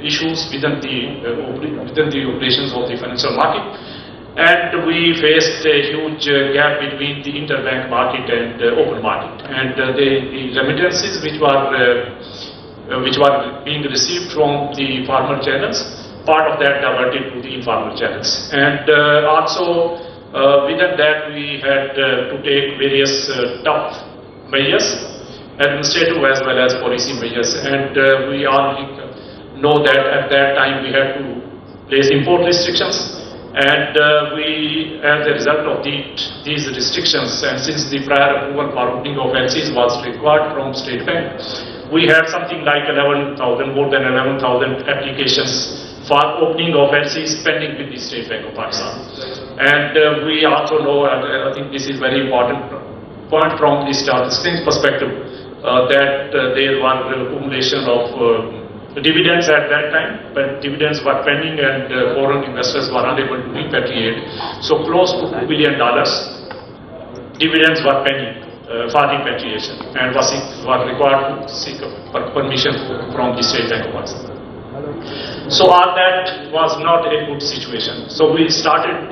issues within the operations of the financial market, and we faced a huge gap between the interbank market and open market, and the remittances which were being received from the formal channels, part of that diverted to the informal channels, and also within that we had to take various tough measures, administrative as well as policy measures, and we all know that at that time we had to place import restrictions, and as a result of these restrictions, and since the prior approval for opening of LCs was required from State Bank, we had something like more than 11,000 applications for opening of LCs pending with the State Bank of Pakistan. And we also know, I think this is very important point from the statistics perspective, that there was accumulation of dividends at that time, but dividends were pending and foreign investors were unable to repatriate. So close to $2 billion dividends were pending for repatriation, and were required to seek permission from the State Bank of Pakistan. So all that was not a good situation. So we started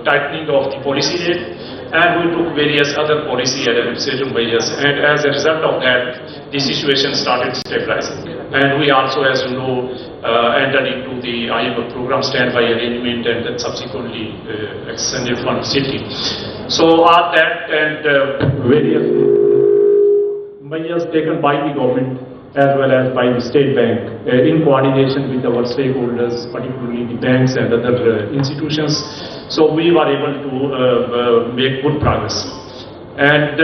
tightening of the policy rate, and we took various other policy and administrative measures, and as a result of that, the situation started stabilizing. And we also, as you know, entered into the IMF program standby arrangement, and then subsequently extended fund Sethi. So all that and various measures taken by the government as well as by the State Bank in coordination with our stakeholders, particularly the banks and other institutions. So we were able to make good progress. And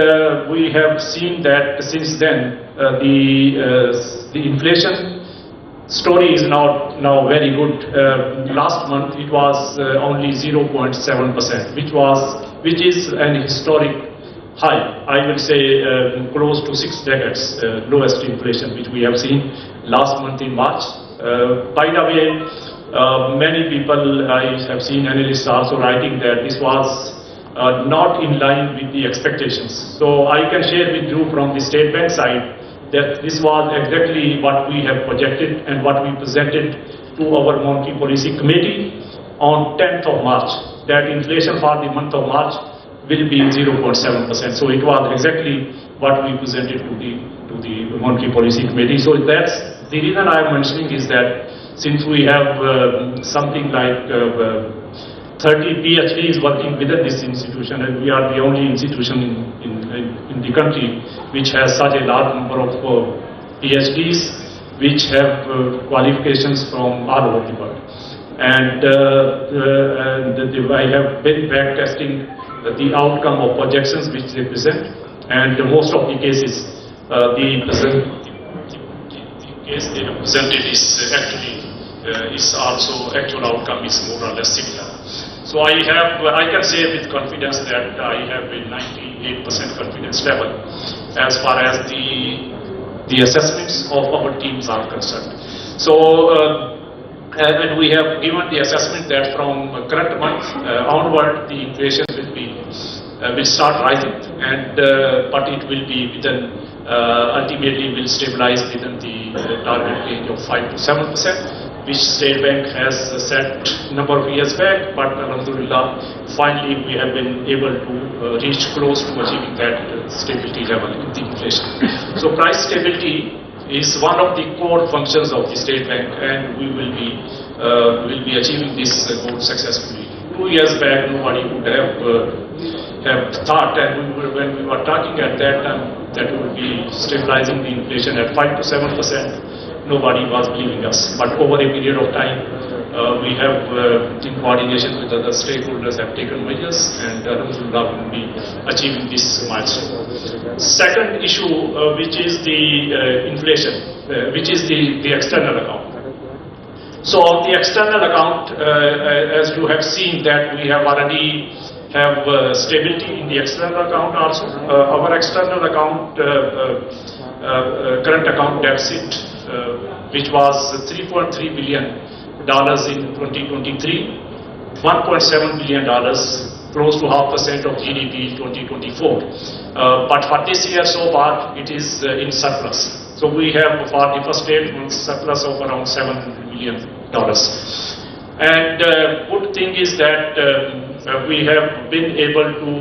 we have seen that since then the inflation story is now very good. Last month it was only 0.7%, which is an historic high. I will say close to 6 decades lowest inflation which we have seen last month in March. By the way, many people, I have seen analysts also writing that this was not in line with the expectations. So I can share with you from the State Bank side that this was exactly what we have projected and what we presented to our Monetary Policy Committee on 10th of March, that inflation for the month of March will be 0.7%. So it was exactly what we presented to the Monetary Policy Committee. So that's the reason I am mentioning is that since we have something like 30 PhDs working within this institution, and we are the only institution in the country which has such a large number of PhDs which have qualifications from all over the world. And I have been back testing the outcome of projections which they present, and most of the cases the case they have presented is actually also actual outcome is more or less similar. So I can say with confidence that I have a 98% confidence level as far as the assessments of our teams are concerned. So and we have given the assessment that from current month onward the inflation will start rising, and but it will be within ultimately will stabilize within the target range of 5 to 7%, which State Bank has set number of years back. But alhamdulillah, finally we have been able to reach close to achieving that stability level in the inflation. So price stability is one of the core functions of the State Bank, and we will be achieving this goal successfully. 2 years back, nobody would have thought, and when we were talking at that time that we would be stabilizing the inflation at 5 to 7%, nobody was believing us. But over a period of time, we have, in coordination with other stakeholders, have taken measures, and alhamdulillah will be achieving this milestone. Second issue, which is the inflation, which is the external account. So on the external account, as you have seen that we have already have stability in the external account also. Our external account, current account deficit, which was $3.3 billion in 2023, $1.7 billion close to 0.5% of GDP in 2024. But for this year so far, it is in surplus. So we have for the first 8 months surplus of around $7 million. And good thing is that we have been able to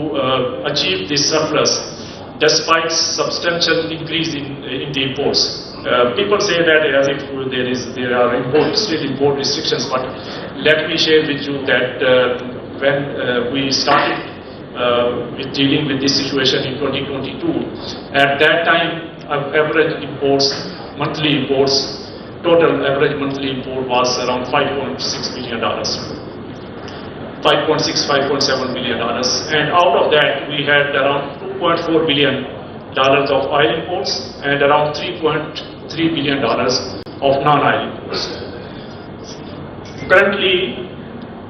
achieve this surplus despite substantial increase in the imports. People say that as if there are still import restrictions, but let me share with you that when we started with dealing with this situation in 2022, at that time average imports, monthly imports, total average monthly import was around $5.6 billion. 5.7 billion dollars, and out of that we had around $2.4 billion of oil imports and around $3.3 billion of non-oil imports. Currently,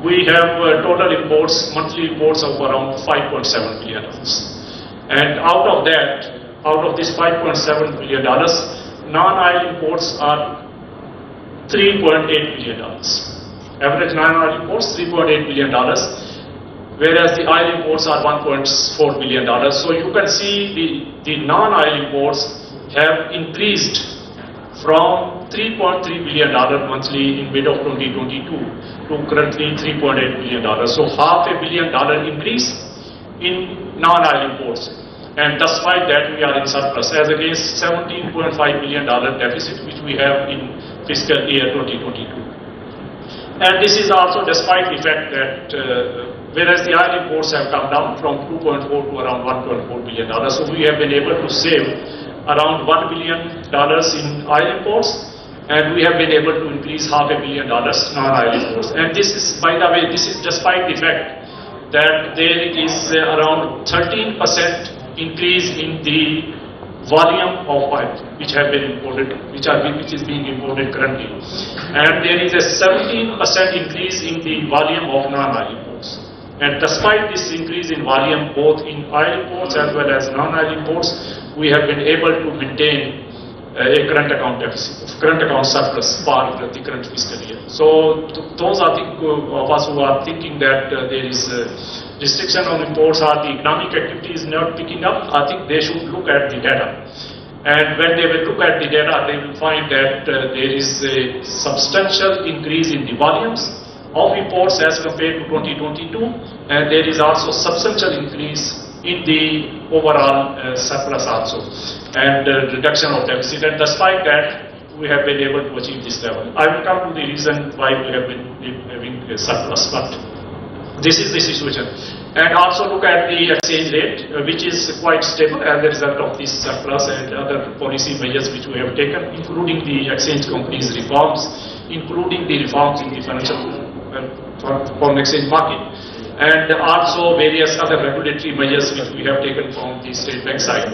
we have total imports, monthly imports of around $5.7 billion, and out of this $5.7 billion, non-oil imports are $3.8 billion. Average non-oil imports $3.8 billion, whereas the oil imports are $1.4 billion. So you can see the non-oil imports have increased from $3.3 billion monthly in mid of 2022 to currently $3.8 billion. So $500 million increase in non-oil imports. And despite that, we are in surplus as against $17.5 billion deficit which we have in fiscal year 2022. And this is also despite the fact that whereas the oil imports have come down from 2.4 to around $1.4 billion, so we have been able to save around $1 billion in oil imports, and we have been able to increase $500 million non-oil imports. And this is, by the way, this is despite the fact that there is around 13% increase in the volume of oil which have been imported, which is being imported currently, and there is a 17% increase in the volume of non-oil imports. And despite this increase in volume, both in oil imports as well as non-oil imports, we have been able to maintain a current account deficit, current account surplus for the current fiscal year. So those are the of us who are thinking that there is restriction on imports or the economic activity is not picking up, I think they should look at the data. And when they will look at the data, they will find that there is a substantial increase in the volumes of imports as compared to 2022, and there is also substantial increase in the overall surplus also, and reduction of deficit. And despite that, we have been able to achieve this level. I will come to the reason why we have been having a surplus, but this is the situation. And also look at the exchange rate, which is quite stable as a result of this surplus and other policy measures which we have taken, including the exchange companies reforms, including the reforms in the financial foreign exchange market, and also various other regulatory measures which we have taken from the state bank side.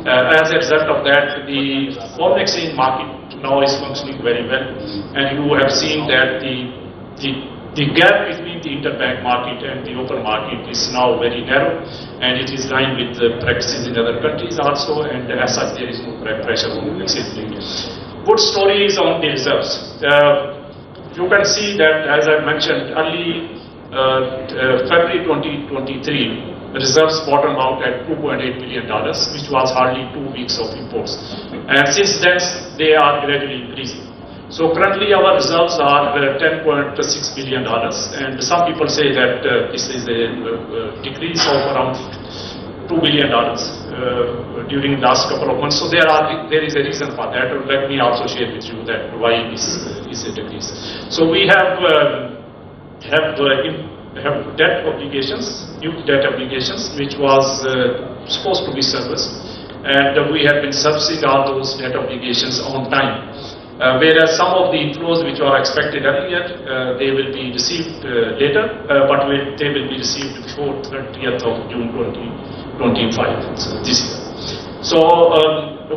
As a result of that, the foreign exchange market now is functioning very well, and you have seen that the gap between the interbank market and the open market is now very narrow, and it is in line with the practices in other countries also, and as such there is no pressure on the exchange rate. Good story is on the reserves. You can see that, as I mentioned, early February 2023, reserves bottomed out at $2.8 billion, which was hardly 2 weeks of imports. And since then, they are gradually increasing. So currently our reserves are $10.6 billion, and some people say that this is a decrease of around $2 billion during the last couple of months. So there is a reason for that. Let me also share with you that why this is a decrease. So we have debt obligations, huge debt obligations, which was supposed to be serviced, and we have been servicing all those debt obligations on time. Whereas some of the inflows which were expected earlier, they will be received later, but they will be received before 30th of June 2025, so this year. So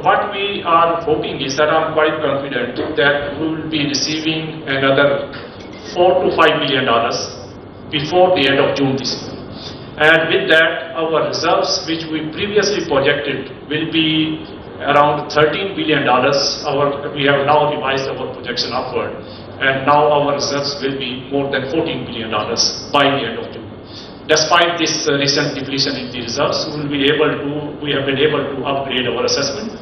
what we are hoping is that I'm quite confident that we will be receiving another $4 to $5 million before the end of June this year. And with that, our reserves, which we previously projected, will be around $13 billion. We have now revised our projection upward, and now our reserves will be more than $14 billion by the end of June. despite this recent depletion in the reserves, we have been able to upgrade our assessment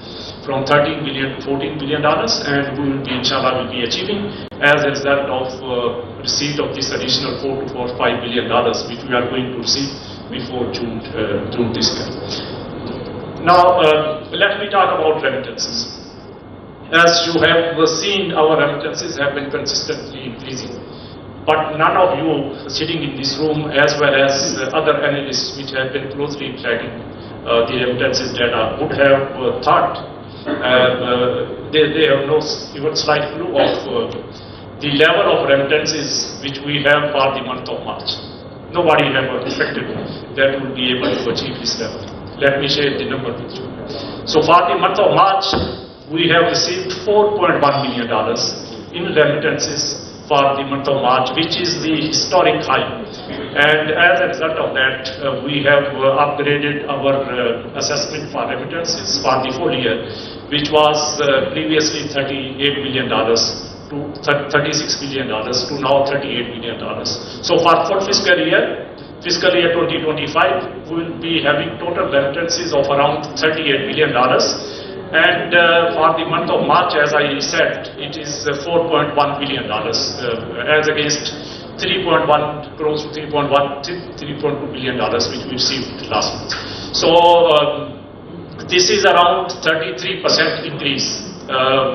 from $13 billion to $14 billion, and we will be, inshallah, will be achieving as a result of receipt of this additional $4 to $5 billion, which we are going to receive before June this year. Now, let me talk about remittances. As you have seen, our remittances have been consistently increasing. But none of you sitting in this room, as well as other analysts which have been closely tracking the remittances data, would have thought they have no even slight clue of the level of remittances which we have for the month of March. Nobody ever expected that we will be able to achieve this level. Let me share the number with you. So for the month of March, we have received $4.1 million in remittances for the month of March, which is the historic high. And as a result of that, we have upgraded our assessment for remittances for the full year, which was previously $38 billion to $36 billion to now $38 billion. So for full fiscal year 2025, we will be having total remittances of around $38 billion. And for the month of March, as I said, it is $4.1 billion as against 3.1 crores to 3.2 billion dollars which we received last month. So this is around 33% increase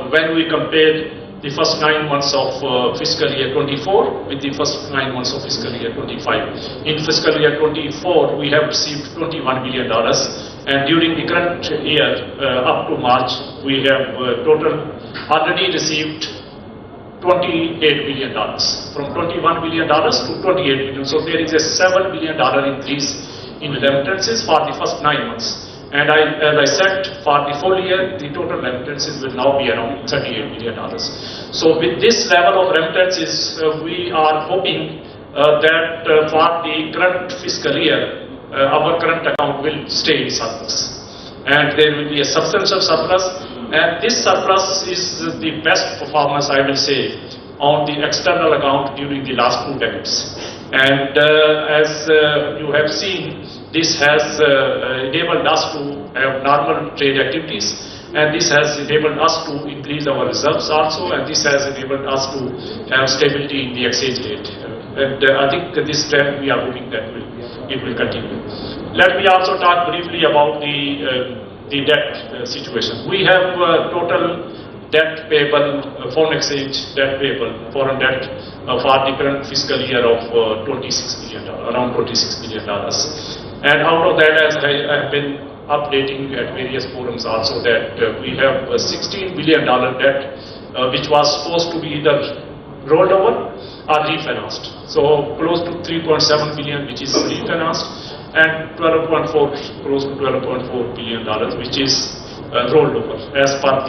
when we compare the first 9 months of fiscal year 24 with the first 9 months of fiscal year 25. In fiscal year 24, we have received $21 billion, and during the current year up to March, we have already received $28 billion, from $21 billion to $28 billion. So there is a $7 billion increase in remittances for the first 9 months. And as I said, for the full year, the total remittances will now be around $38 billion. So with this level of remittances, we are hoping that for the current fiscal year, our current account will stay in surplus. And there will be a substantial surplus. And this surplus is the best performance, I will say, on the external account during the last 2 decades. And as you have seen, this has enabled us to have normal trade activities, and this has enabled us to increase our reserves also, and this has enabled us to have stability in the exchange rate. And I think this trend we are hoping that it will continue. Let me also talk briefly about the debt situation. We have total debt payable, foreign exchange debt payable, foreign debt for the current fiscal year of $26 billion, around $26 billion. And out of that, as I have been updating at various forums also, that we have a $16 billion debt which was supposed to be either rolled over or refinanced. So close to $3.7 billion which is refinanced, and close to $12.4 billion which is rolled over as per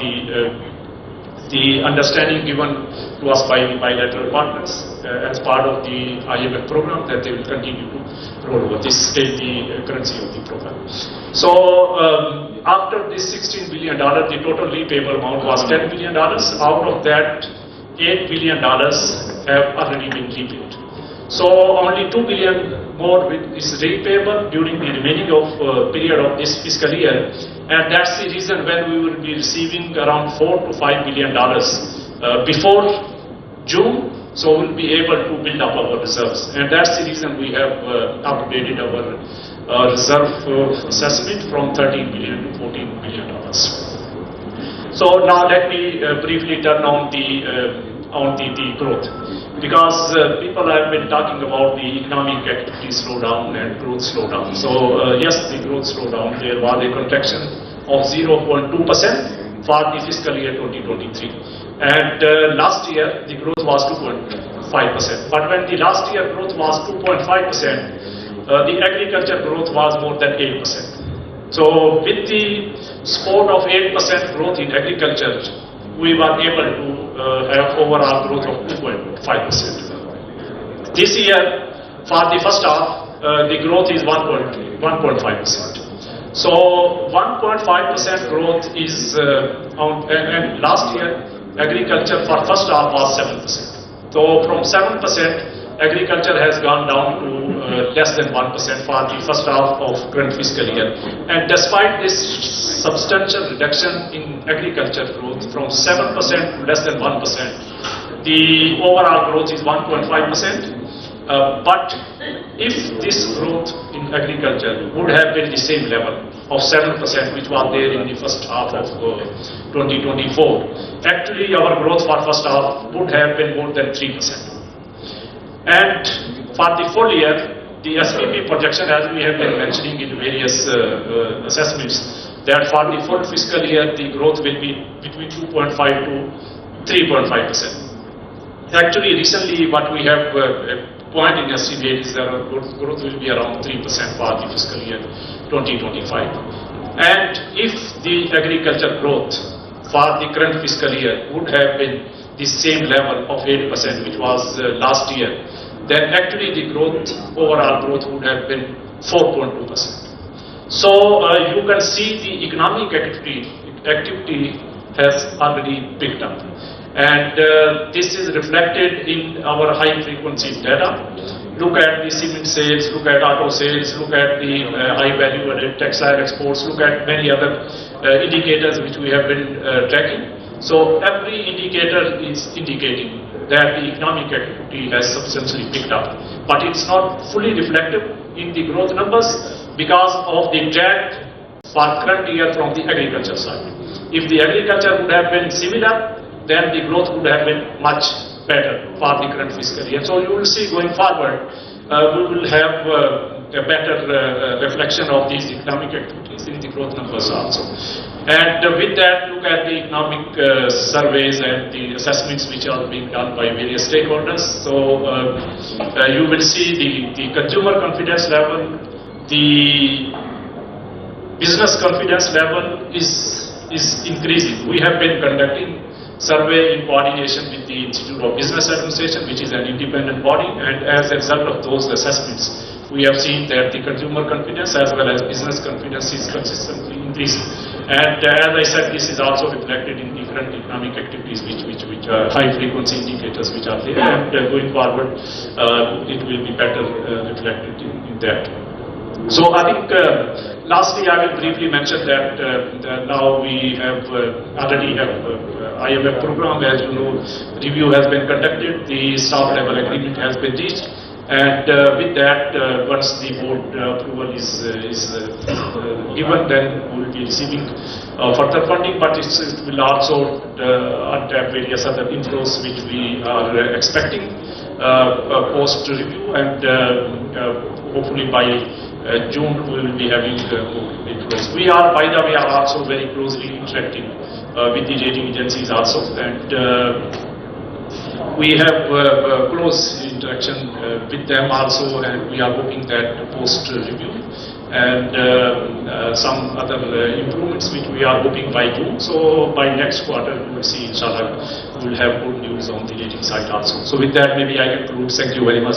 the understanding given to us by the bilateral partners as part of the IMF program, that they will continue to roll over. This is the currency of the program. So after this $16 billion, the total repayable amount was $10 billion. Out of that, $8 billion have already been repaid. So only $2 billion more is repayable during the remaining period of this fiscal year, and that's the reason when we will be receiving around $4 to $5 billion before June. So we'll be able to build up our reserves, and that's the reason we have upgraded our reserve assessment from $13 billion to $14 billion. So now let me briefly turn on the growth, because people have been talking about the economic activity slowdown and growth slowdown. So yes, the growth slowdown, there was a contraction of 0.2% for the fiscal year 2023. And last year, the growth was 2.5%. But when the last year growth was 2.5%, the agriculture growth was more than 8%. So with the support of 8% growth in agriculture, we were able to have overall growth of 2.5%. This year, for the first half, the growth is 1.5%. So 1.5% growth is, and last year, agriculture for first half was 7%. So from 7%, agriculture has gone down to less than 1% for the first half of current fiscal year. And despite this substantial reduction in agriculture growth from 7% to less than 1%, the overall growth is 1.5%. But if this growth in agriculture would have been the same level of 7% which was there in the first half of 2024, actually our growth for first half would have been more than 3%. And for the full year, the SPP projection, as we have been mentioning in various assessments, that for the full fiscal year the growth will be between 2.5 to 3.5%. Actually, recently what we have point in estimate is that our growth will be around 3% for the fiscal year 2025. And if the agriculture growth for the current fiscal year would have been the same level of 8% which was last year, then actually the growth, overall growth would have been 4.2%. So you can see the economic activity has already picked up. And this is reflected in our high frequency data. Look at the cement sales, look at auto sales, look at the high value added textile exports, look at many other indicators which we have been tracking. So every indicator is indicating that the economic activity has substantially picked up. But it's not fully reflective in the growth numbers because of the drag for current year from the agriculture side. If the agriculture would have been similar, then the growth would have been much better for the current fiscal year. So you will see going forward, we will have a better reflection of these economic activities in the growth numbers also. And with that, look at the economic surveys and the assessments which are being done by various stakeholders. So you will see the consumer confidence level, the business confidence level is increasing. We have been conducting survey in coordination with the Institute of Business Administration, which is an independent body, and as a result of those assessments, we have seen that the consumer confidence as well as business confidence is consistently increasing. And as I said, this is also reflected in different economic activities which are high frequency indicators which are there, and going forward it will be better reflected in that. So I think lastly I will briefly mention that now we have already have IMF program. As you know, review has been conducted, the staff level agreement has been reached, and with that once the board approval is given, then we will be receiving further funding, but it will also untap various other inflows which we are expecting post review, and hopefully by June we will be having inflows. We are, by the way, are also very closely interacting with the rating agencies also, and we have close interaction with them also, and we are hoping that post review and some other improvements which we are hoping by June. So by next quarter we will see, inshallah, we will have good news on the rating side also. So with that, maybe I conclude. Thank you very much.